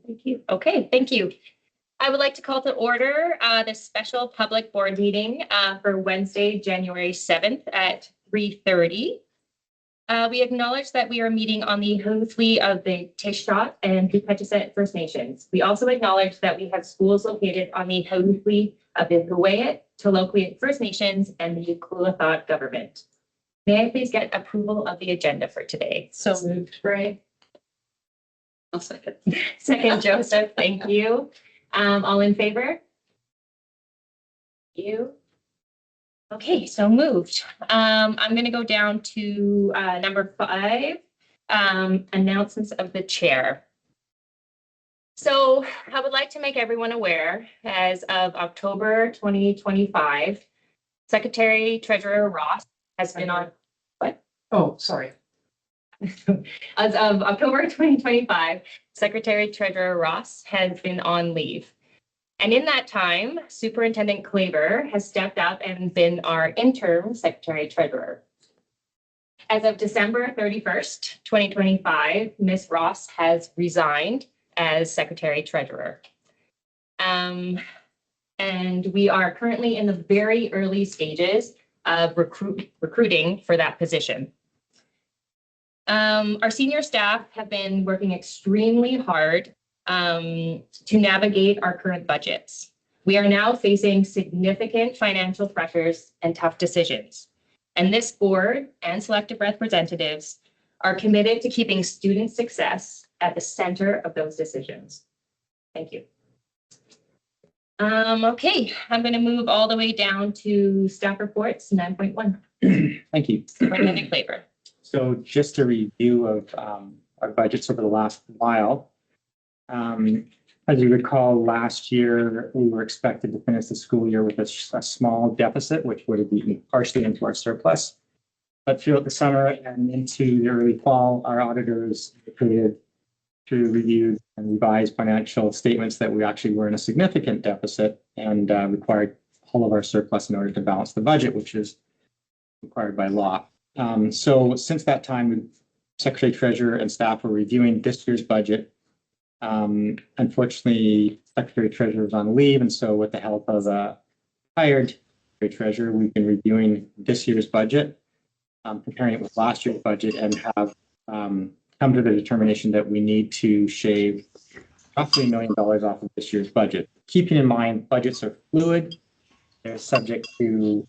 Thank you. Okay, thank you. I would like to call to order this special public board meeting for Wednesday, January 7th at 3:30. We acknowledge that we are meeting on the Hoofly of the Tayshat and Pupetchisset First Nations. We also acknowledge that we have schools located on the Hoofly of the Hawaiian, Toloquiet First Nations, and the Kluathot government. May I please get approval of the agenda for today? So moved, Bray. I'll second. Second, Joseph, thank you. All in favor? You? Okay, so moved. I'm going to go down to number 5, announcements of the chair. So I would like to make everyone aware, as of October 2025, Secretary Treasurer Ross has been on. What? Oh, sorry. As of October 2025, Secretary Treasurer Ross has been on leave. And in that time, Superintendent Claver has stepped up and been our interim Secretary Treasurer. As of December 31st, 2025, Ms. Ross has resigned as Secretary Treasurer. And we are currently in the very early stages of recruiting for that position. Our senior staff have been working extremely hard to navigate our current budgets. We are now facing significant financial pressures and tough decisions. And this board and selected representatives are committed to keeping student success at the center of those decisions. Thank you. Okay, I'm going to move all the way down to staff reports 9.1. Thank you. Superintendent Claver. So just a review of our budgets over the last while. As you recall, last year, we were expected to finish the school year with a small deficit, which would have eaten partially into our surplus. But throughout the summer and into the early fall, our auditors indicated through reviews and revised financial statements that we actually were in a significant deficit and required all of our surplus in order to balance the budget, which is required by law. So since that time, Secretary Treasurer and staff were reviewing this year's budget. Unfortunately, Secretary Treasurer was on leave, and so with the help of a hired Secretary Treasurer, we've been reviewing this year's budget, comparing it with last year's budget, and have come to the determination that we need to shave roughly $1 million off of this year's budget. Keeping in mind, budgets are fluid; they're subject to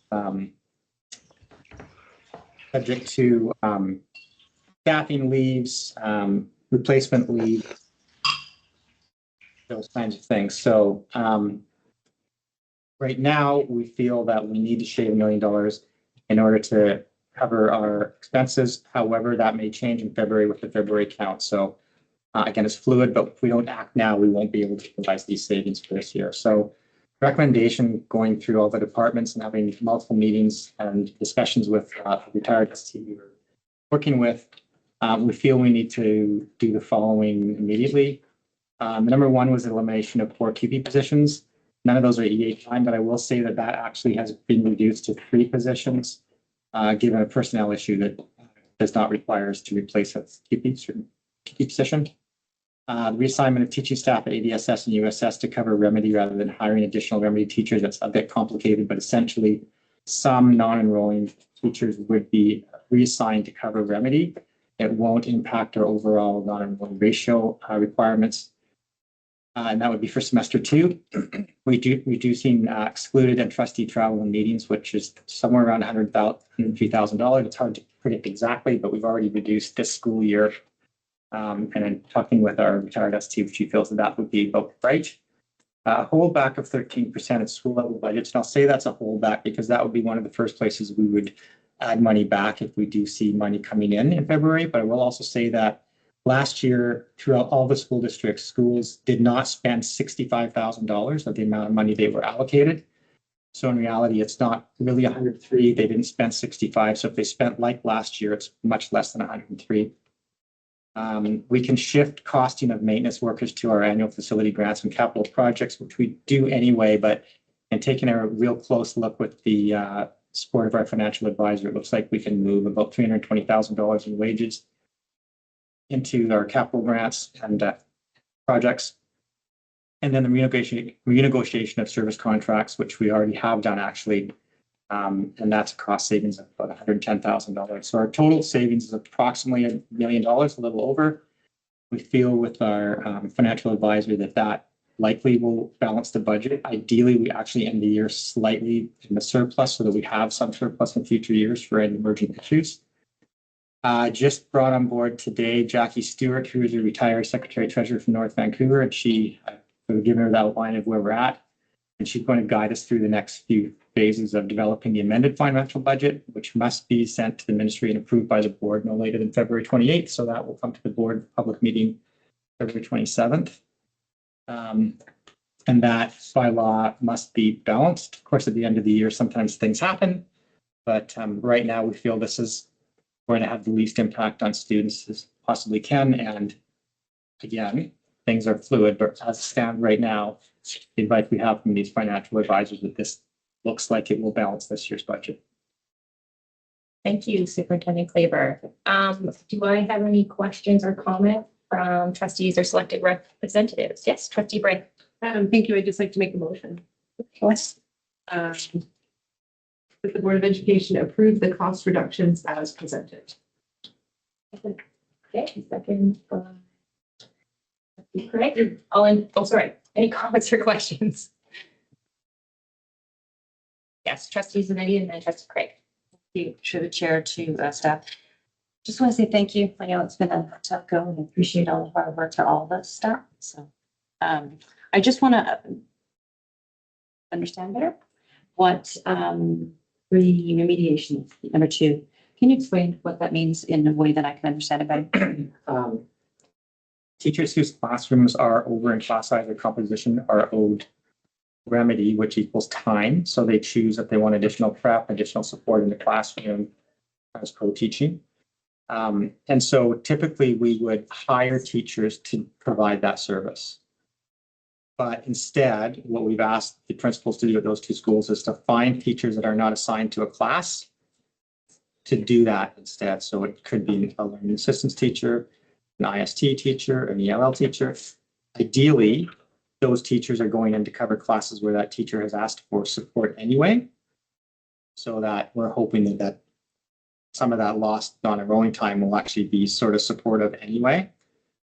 staffing leaves, replacement leave, those kinds of things. So right now, we feel that we need to shave $1 million in order to cover our expenses. However, that may change in February with the February count. So again, it's fluid, but if we don't act now, we won't be able to provide these savings for this year. So recommendation, going through all the departments and having multiple meetings and discussions with retired ST we were working with, we feel we need to do the following immediately. Number one was the elimination of 4 QP positions. None of those are EA-time, but I will say that that actually has been reduced to 3 positions, given a personnel issue that does not require us to replace a QP position. The reassignment of teaching staff at ADSS and USS to cover remedy rather than hiring additional remedy teachers. That's a bit complicated, but essentially some non-enrolling teachers would be reassigned to cover remedy. It won't impact our overall non-enrolling ratio requirements. And that would be for semester 2. Reducing excluded and trustee travel and meetings, which is somewhere around $103,000. It's hard to predict exactly, but we've already reduced this school year. And in talking with our retired ST, she feels that that would be about right. Holdback of 13% of school level budgets. And I'll say that's a holdback because that would be one of the first places we would add money back if we do see money coming in February. But I will also say that last year, throughout all the school districts, schools did not spend $65,000 of the amount of money they were allocated. So in reality, it's not really 103. They didn't spend 65. So if they spent like last year, it's much less than 103. We can shift costing of maintenance workers to our annual facility grants and capital projects, which we do anyway, but in taking a real close look with the support of our financial advisor, it looks like we can move about $320,000 in wages into our capital grants and projects. And then the renegotiation of service contracts, which we already have done actually. And that's a cost savings of about $110,000. So our total savings is approximately $1 million, a little over. We feel with our financial advisor that likely will balance the budget. Ideally, we actually end the year slightly in the surplus so that we have some surplus in future years for any emerging issues. Just brought on board today Jackie Stewart, who is a retired secretary treasurer from North Vancouver, and I've given her the outline of where we're at, and she's going to guide us through the next few phases of developing the amended financial budget, which must be sent to the ministry and approved by the board no later than February 28th. So that will come to the board public meeting February 27th. And that by law must be balanced. Of course, at the end of the year, sometimes things happen, but right now we feel this is going to have the least impact on students as possibly can. And again, things are fluid, but as it stands right now, the advice we have from these financial advisors that this looks like it will balance this year's budget. Thank you, Superintendent Claver. Do I have any questions or comments from trustees or selected representatives? Yes, trustee Bray. Thank you. I'd just like to make a motion. Yes. That the Board of Education approve the cost reductions as presented. Okay, second. Craig, sorry. Any comments or questions? Yes, trustees Zanetti and then trustee Craig. You through the chair to staff. Just want to say thank you. I know it's been a tough go and appreciate all the hard work for all of us staff. So I just want to understand better what remediation is. Number 2. Can you explain what that means in a way that I can understand it better? Teachers whose classrooms are over in class size or composition are owed remedy, which equals time. So they choose if they want additional prep, additional support in the classroom as co-teaching. And so typically we would hire teachers to provide that service. But instead, what we've asked the principals to do at those 2 schools is to find teachers that are not assigned to a class to do that instead. So it could be a learning assistance teacher, an IST teacher, an ELL teacher. Ideally, those teachers are going in to cover classes where that teacher has asked for support anyway. So that we're hoping that some of that lost non-enrolling time will actually be sort of supportive anyway.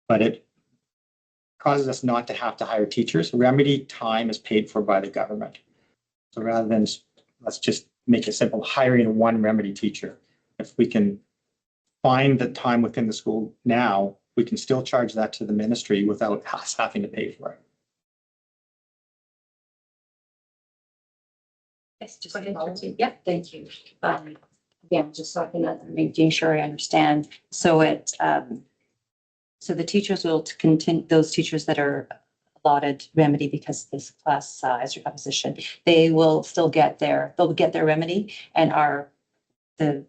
But it causes us not to have to hire teachers. Remedy time is paid for by the government. So rather than, let's just make it simple, hiring one remedy teacher. If we can find the time within the school now, we can still charge that to the ministry without us having to pay for it. Yes, just yeah, thank you. Again, just so I can making sure I understand. So so the teachers will continue, those teachers that are allotted remedy because this class size or composition, they will still get they'll get their remedy, and the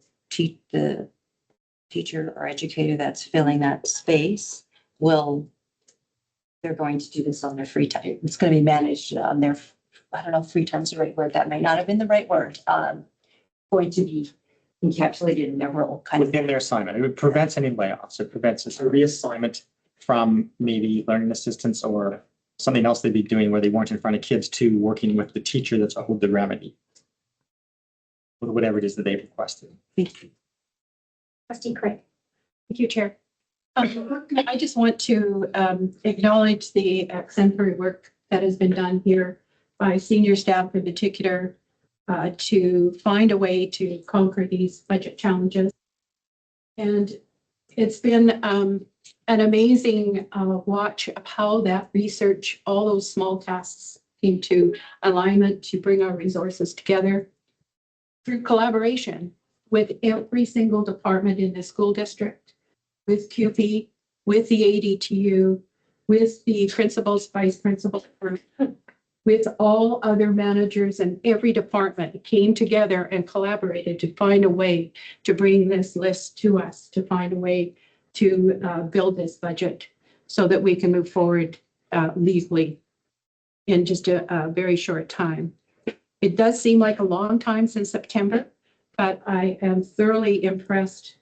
teacher or educator that's filling that space they're going to do this on their free time. It's going to be managed on their, I don't know if free time is the right word. That may not have been the right word. Going to be encapsulated in their role kind of within their assignment. It prevents any layoffs. It prevents a reassignment from maybe learning assistance or something else they'd be doing where they weren't in front of kids to working with the teacher that's owed the remedy. Whatever it is that they've requested. Thank you. Trustee Craig. Thank you, Chair. I just want to acknowledge the exemplary work that has been done here by senior staff in particular to find a way to conquer these budget challenges. And it's been an amazing watch of how that research, all those small tasks came to alignment to bring our resources together through collaboration with every single department in the school district, with QP, with the ADTU, with the principals, vice principals, with all other managers and every department came together and collaborated to find a way to bring this list to us, to find a way to build this budget so that we can move forward legally in just a very short time. It does seem like a long time since September, but I am thoroughly impressed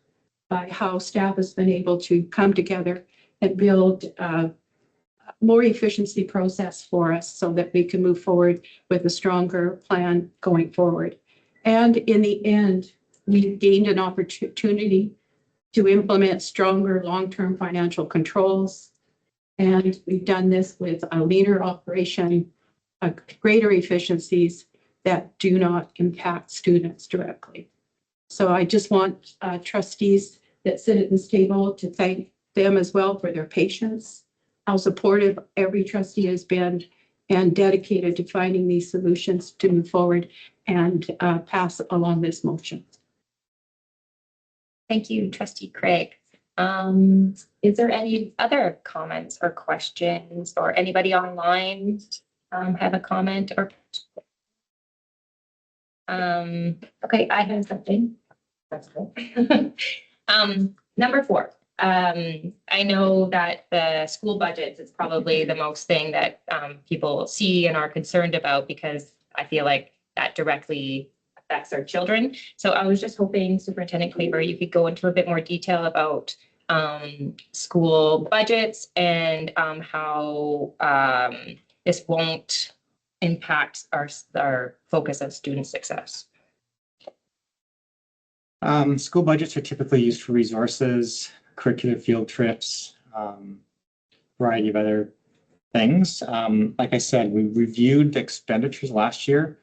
by how staff has been able to come together and build more efficiency process for us so that we can move forward with a stronger plan going forward. And in the end, we gained an opportunity to implement stronger long-term financial controls. And we've done this with a leaner operation, greater efficiencies that do not impact students directly. So I just want trustees that sit at this table to thank them as well for their patience, how supportive every trustee has been, and dedicated to finding these solutions to move forward and pass along this motion. Thank you, Trustee Craig. Is there any other comments or questions, or anybody online have a comment or? Okay, I have something. That's good. Number 4. I know that the school budgets is probably the most thing that people see and are concerned about, because I feel like that directly affects our children. So I was just hoping, Superintendent Claver, you could go into a bit more detail about school budgets and how this won't impact our focus on student success. School budgets are typically used for resources, curricular field trips, variety of other things. Like I said, we reviewed the expenditures last year.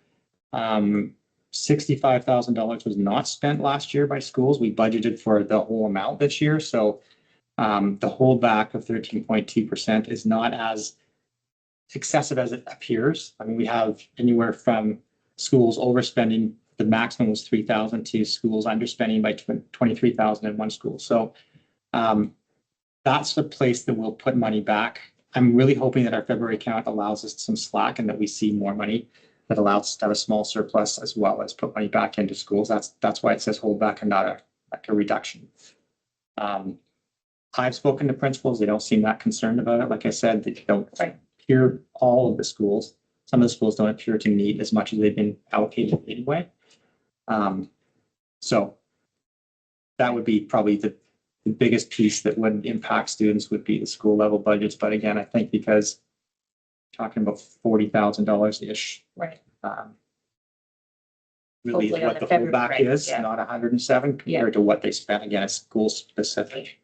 $65,000 was not spent last year by schools. We budgeted for the whole amount this year. So the holdback of 13.2% is not as excessive as it appears. I mean, we have anywhere from schools overspending, the maximum was 3,000, to schools underspending by 23,000 in one school. So that's the place that we'll put money back. I'm really hoping that our February count allows us some slack and that we see more money that allows us to have a small surplus as well as put money back into schools. That's why it says hold back and not a reduction. I've spoken to principals. They don't seem that concerned about it. Like I said, they don't appear, all of the schools. Some of the schools don't appear to need as much as they've been allocated anyway. So that would be probably the biggest piece that would impact students would be the school level budgets. But again, I think because talking about $40,000-ish. Right. Really Hopefully what on the the February holdback rate, is, yeah. not 107 compared to what they spent. Again, it's school specific.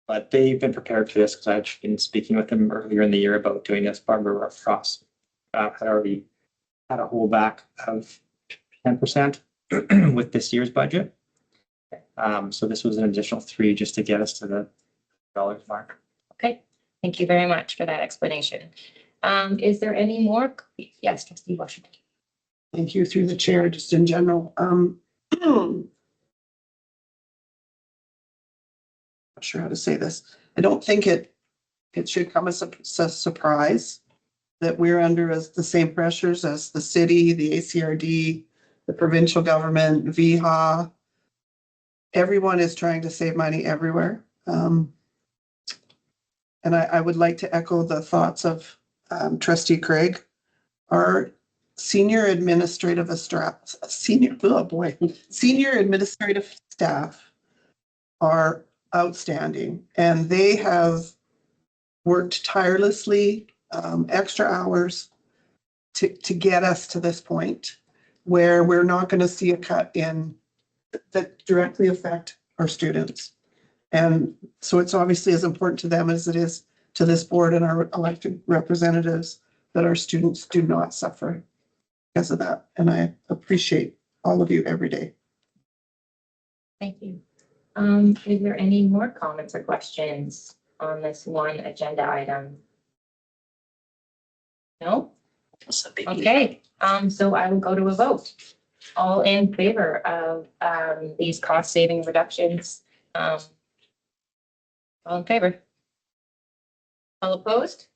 But they've been prepared for this because I've been speaking with them earlier in the year about doing this. Barbara Frost had already had a holdback of 10% with this year's budget. So this was an additional 3 just to get us to the dollars mark. Okay, thank you very much for that explanation. Is there any more? Yes, Trustee Washington. Thank you, through the chair, just in general. Not sure how to say this. I don't think it should come as a surprise that we're under the same pressures as the city, the ACRD, the provincial government, VHA. Everyone is trying to save money everywhere. And I would like to echo the thoughts of Trustee Craig. Our senior administrative staff are outstanding, and they have worked tirelessly, extra hours to get us to this point where we're not going to see a cut in that directly affect our students. And so it's obviously as important to them as it is to this board and our elected representatives that our students do not suffer because of that. And I appreciate all of you every day. Thank you. Is there any more comments or questions on this one agenda item? No? Okay, so I will go to a vote. All in favor of these cost saving reductions? All in favor? All opposed?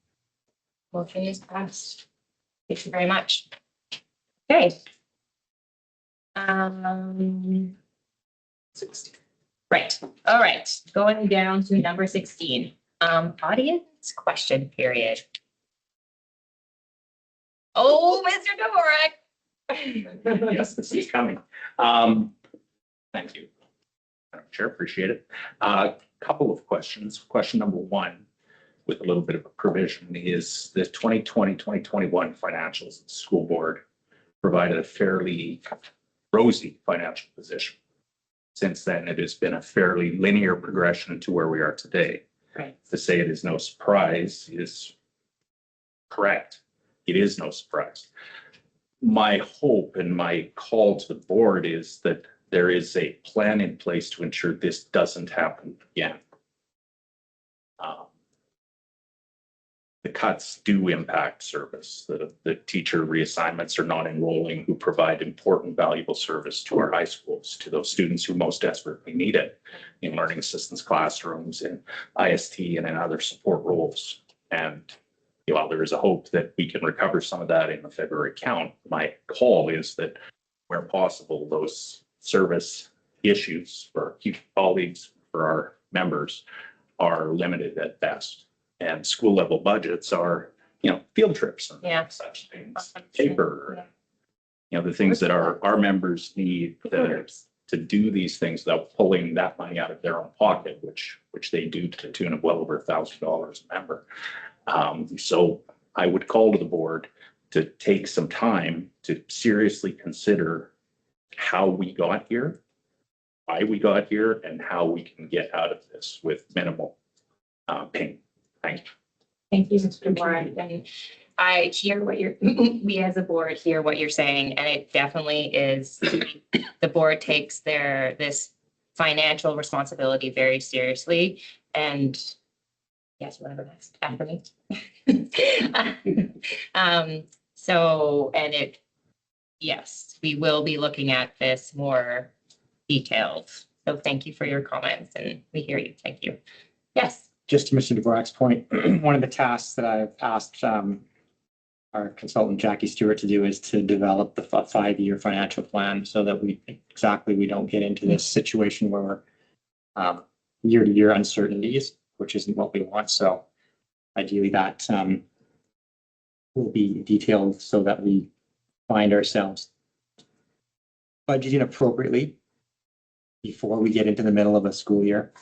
Motion is passed. Thank you very much. Okay. 60. Right, all right, going down to number 16, audience question period. Oh, Mr. Dvorak. Yes, this is coming. Thank you. Madam Chair, appreciate it. Couple of questions. Question number 1. with a little bit of a provision, is the 2020, 2021 financials of the school board provided a fairly rosy financial position. Since then, it has been a fairly linear progression to where we are today. Right. To say it is no surprise is correct. It is no surprise. My hope and my call to the board is that there is a plan in place to ensure this doesn't happen again. The cuts do impact service. The teacher reassignments are not enrolling who provide important, valuable service to our high schools, to those students who most desperately need it in learning assistance classrooms, in IST, and in other support roles. And while there is a hope that we can recover some of that in the February count, my call is that where possible, those service issues for our colleagues, for our members, are limited at best. And school level budgets are, field trips and Yeah. such things, paper, the things that our members need to do these things without pulling that money out of their own pocket, which they do to the tune of well over $1,000 a member. So I would call to the board to take some time to seriously consider how we got here, why we got here, and how we can get out of this with minimal pain. Thank you. Thank you, Mr. Warren. And I hear what we as a board hear what you're saying, and it definitely is, the board takes this financial responsibility very seriously. And yes, whatever next after me. Yes, we will be looking at this more detailed. So thank you for your comments, and we hear you. Thank you. Yes. Just to Mr. Dvorak's point, one of the tasks that I've asked our consultant Jackie Stewart to do is to develop the 5-year financial plan so that we don't get into this situation where we're year-to-year uncertainties, which isn't what we want. So ideally that will be detailed so that we find ourselves budgeting appropriately before we get into the middle of a school year.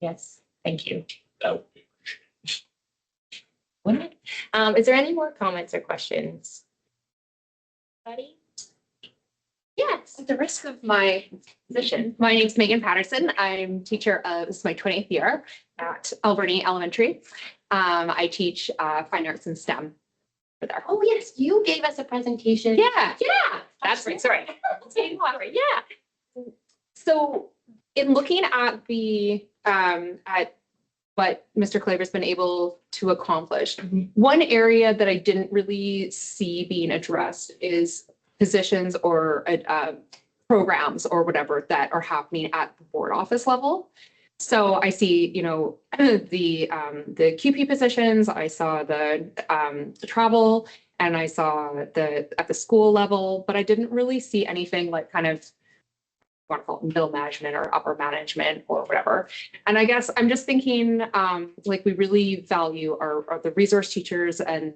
Yes. Thank you. That would be Is there any more comments or questions? Buddy? Yes. At the risk of my position, my name's Megan Patterson. I'm teacher of, this is my 20th year at Alberni Elementary. I teach fine arts and STEM for there. Oh, yes, you gave us a presentation. Yeah. Yeah, that's right. Sorry. Yeah. So in looking at at what Mr. Claver's been able to accomplish, one area that I didn't really see being addressed is positions or programs or whatever that are happening at the board office level. So I see, the QP positions, I saw the travel, and I saw at the school level, but I didn't really see anything like kind of, want to call it middle management or upper management or whatever. And I guess I'm just thinking, we really value our the resource teachers and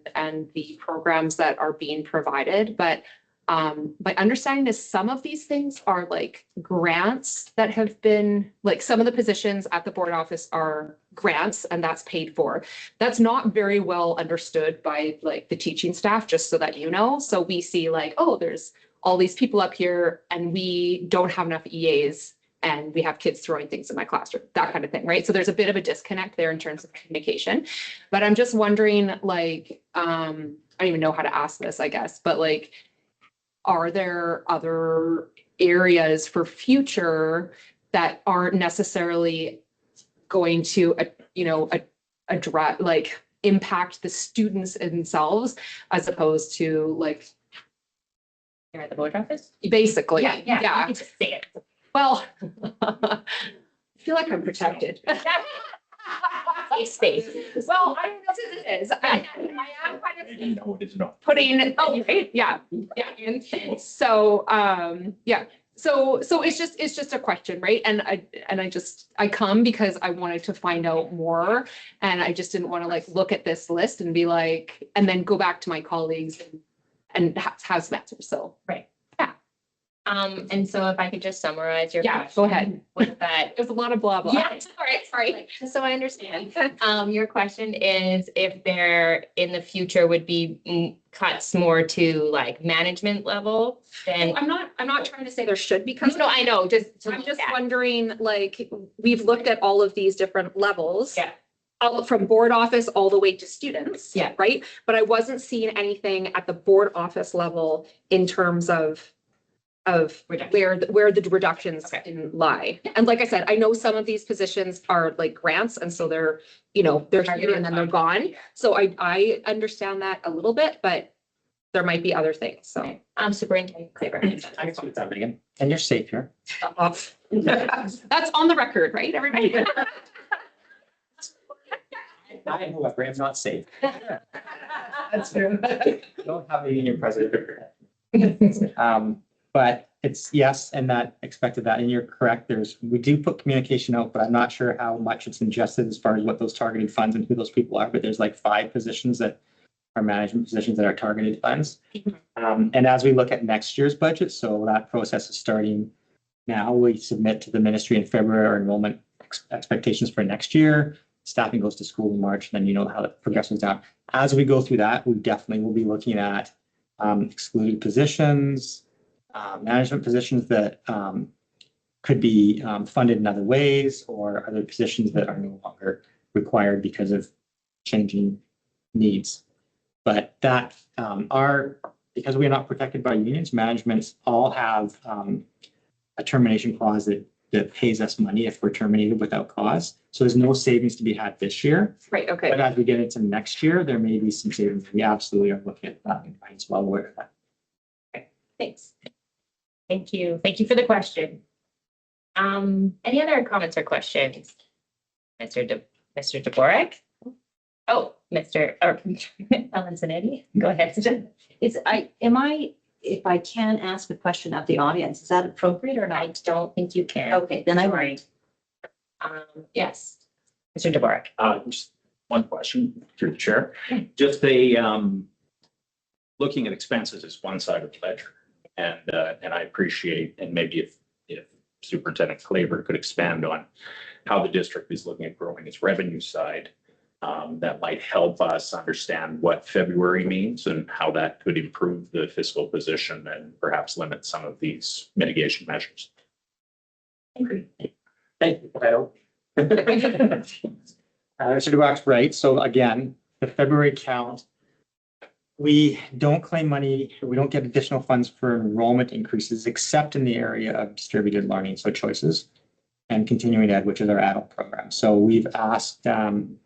the programs that are being provided, but my understanding is some of these things are like grants that have been, like some of the positions at the board office are grants and that's paid for. That's not very well understood by like the teaching staff, just so that you know. So we see like, oh, there's all these people up here and we don't have enough EAs and we have kids throwing things in my classroom, that kind of thing, right? So there's a bit of a disconnect there in terms of communication. But I'm just wondering, like, I don't even know how to ask this, I guess, but like, are there other areas for future that aren't necessarily going to, address, like, impact the students themselves as opposed to like, You're at the board office? basically, You can just say it. Well, I feel like I'm protected. Safe space. Well, I don't know what it is. I am kind of No, it is not. putting, right, yeah. And so, so it's just a question, right? And I come because I wanted to find out more, and I just didn't want to like look at this list and be like, and then go back to my colleagues and have some answers. So, Right. Yeah. And so if I could just summarize your Yeah, question. go ahead. With that. There's a lot of blah, blah. Yeah, sorry, just so I understand. Your question is if there in the future would be cuts more to like management level, then. I'm not trying to say there should be cuts. No, I know, just. to I'm look just at. wondering, like, we've looked at all of these different levels. Yeah. All from board office all the way to students. Yeah. Right? But I wasn't seeing anything at the board office level in terms of Reduction. where the reductions Okay. can lie. And like I said, I know some of these positions are like grants, and so they're here and then they're gone. So I understand that a little bit, but there might be other things, so. Okay. Superintendent Claver. Thanks for that, Megan. And you're safe here. That's on the record, right, everybody? I, however, am not safe. That's true. Don't have a union president. But it's yes, and that expected that, and you're correct. We do put communication out, but I'm not sure how much it's ingested as far as what those targeted funds and who those people are, but there's like 5 positions that are management positions that are targeted funds. And as we look at next year's budget, so that process is starting now. We submit to the ministry in February our enrollment expectations for next year. Staffing goes to school in March, and then you know how it progresses down. As we go through that, we definitely will be looking at excluded positions, management positions that could be funded in other ways, or other positions that are no longer required because of changing needs. But that because we are not protected by unions, managements all have a termination clause that pays us money if we're terminated without cause. So there's no savings to be had this year. Right, okay. But as we get into next year, there may be some savings. We absolutely are looking at that and as well aware of that. Thanks. Thank you. Thank you for the question. Any other comments or questions? Mr. Dvorak? Oh, Ellen Zanetti, go ahead. If I can ask a question of the audience, is that appropriate or I not? don't think you can. Okay, then I Sorry. won't. Yes, Mr. Dvorak. Just one question through the chair. Yeah. Just looking at expenses is one side of the ledger. And I appreciate, and maybe if Superintendent Claver could expand on how the district is looking at growing its revenue side, that might help us understand what February means and how that could improve the fiscal position and perhaps limit some of these mitigation measures. Thank you, Kyle. Mr. Dvorak's right. So again, the February count, we don't claim money, we don't get additional funds for enrollment increases, except in the area of distributed learning, so choices, and continuing ed, which is our adult program. So we've asked 8th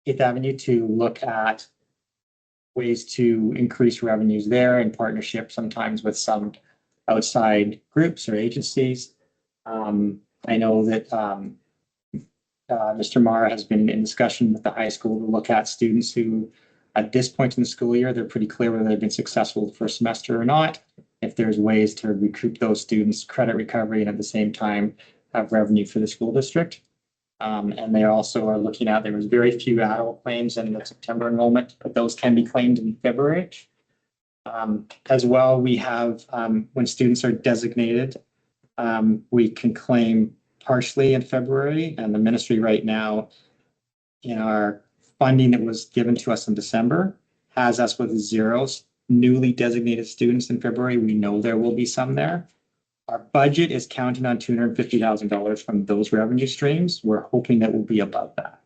Avenue to look at ways to increase revenues there in partnership sometimes with some outside groups or agencies. I know that Mr. Mara has been in discussion with the high school to look at students who, at this point in the school year, they're pretty clear whether they've been successful the first semester or not. If there's ways to recoup those students' credit recovery and at the same time have revenue for the school district. And they also are looking at, there was very few adult claims in the September enrollment, but those can be claimed in February. As well, we have, when students are designated, we can claim partially in February, and the ministry right now in our funding that was given to us in December has us with 0 newly designated students in February. We know there will be some there. Our budget is counting on $250,000 from those revenue streams. We're hoping that we'll be above that.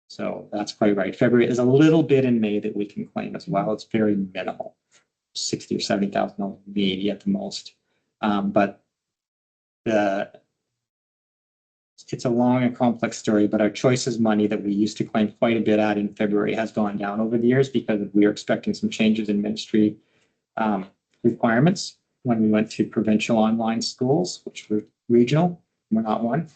So that's quite right. February is a little bit in May that we can claim as well. It's very minimal, $60,000 or $70,000 maybe at the most. But it's a long and complex story, but our choices money that we used to claim quite a bit at in February has gone down over the years because we are expecting some changes in ministry requirements when we went to provincial online schools, which were regional. We're not one.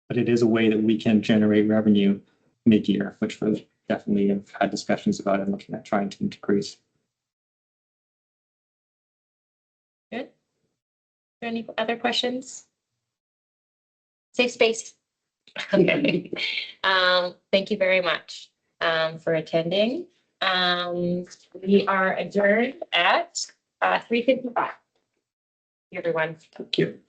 But it is a way that we can generate revenue mid-year, which we definitely have had discussions about and looking at trying to increase. Good. Are there any other questions? Safe space. Okay. Thank you very much for attending. We are adjourned at 3:55. everyone. Thank you.